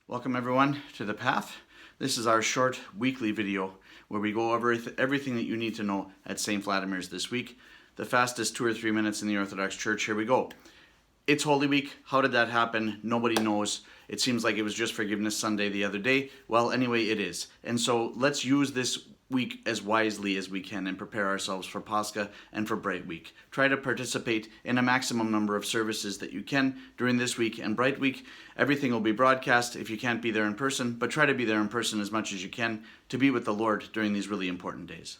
Welcome everyone to The Path. This is our short weekly video where we go over everything that you need to know at St. Vladimir's this week. The fastest 2 or 3 minutes in the Orthodox Church. Here we go. It's Holy Week. How did that happen? Nobody knows. It seems like it was just Forgiveness Sunday the other day. Well, anyway, it is. And so let's use this week as wisely as we can and prepare ourselves for Pascha and for Bright Week. Try to participate in a maximum number of services that you can during this week and Bright Week. Everything will be broadcast if you can't be there in person, but try to be there in person as much as you can to be with the Lord during these really important days.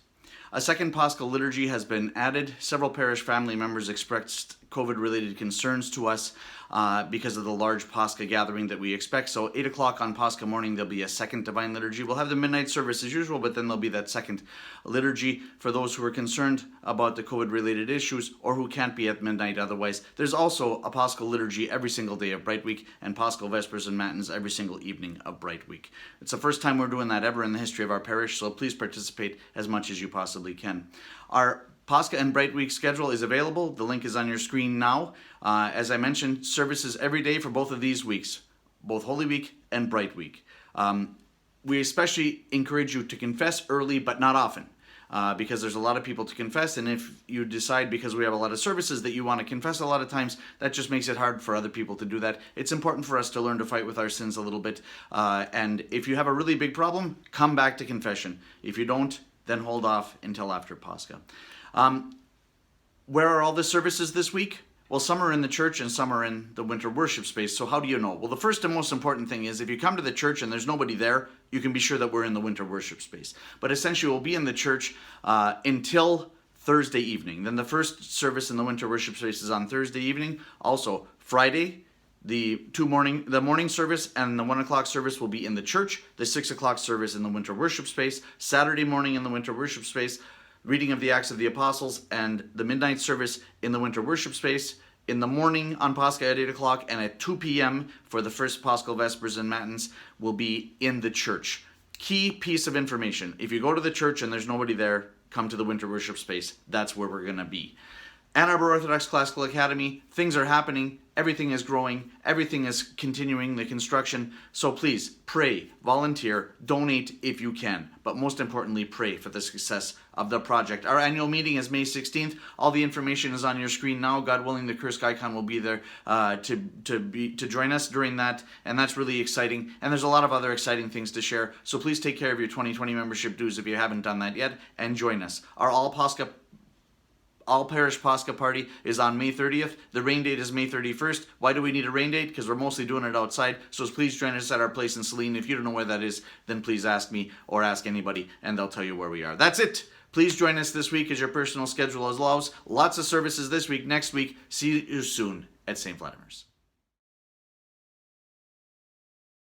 A second Paschal liturgy has been added. Several parish family members expressed COVID-related concerns to us because of the large Pascha gathering that we expect. So 8 o'clock on Pascha morning, there'll be a second Divine Liturgy. We'll have the midnight service as usual, but then there'll be that second liturgy for those who are concerned about the COVID-related issues or who can't be at midnight otherwise. There's also a Paschal liturgy every single day of Bright Week and Paschal Vespers and Matins every single evening of Bright Week. It's the first time we're doing that ever in the history of our parish, so please participate as much as you possibly can. Our Pascha and Bright Week schedule is available. The link is on your screen now. As I mentioned, services every day for both of these weeks, both Holy Week and Bright Week. We especially encourage you to confess early, but not often, because there's a lot of people to confess, and if you decide because we have a lot of services that you want to confess a lot of times, that just makes it hard for other people to do that. It's important for us to learn to fight with our sins a little bit, and if you have a really big problem, come back to confession. If you don't, then hold off until after Pascha. Where are all the services this week? Well, some are in the church and some are in the winter worship space. So how do you know? Well, the first and most important thing is if you come to the church and there's nobody there, you can be sure that we're in the winter worship space. But essentially, we'll be in the church until Thursday evening. Then the first service in the winter worship space is on Thursday evening. Also, Friday, the morning service and the 1 o'clock service will be in the church. The 6 o'clock service in the winter worship space. Saturday morning in the winter worship space. Reading of the Acts of the Apostles and the midnight service in the winter worship space. In the morning on Pascha at 8 o'clock and at 2 p.m. for the first Paschal Vespers and Matins will be in the church. Key piece of information. If you go to the church and there's nobody there, come to the winter worship space. That's where we're going to be. Ann Arbor Orthodox Classical Academy, things are happening, everything is growing, everything is continuing the construction, so please pray, volunteer, donate if you can, but most importantly pray for the success of the project. Our annual meeting is May 16th, all the information is on your screen now. God willing, the Kursk icon will be there to join us during that, and that's really exciting, and there's a lot of other exciting things to share, so please take care of your 2020 membership dues if you haven't done that yet, and join us. Our All Parish Pascha Party is on May 30th. The rain date is May 31st. Why do we need a rain date? Because we're mostly doing it outside. So please join us at our place in Saline. If you don't know where that is, then please ask me or ask anybody and they'll tell you where we are. That's it. Please join us this week as your personal schedule allows. Lots of services this week. Next week, see you soon at St. Vladimir's.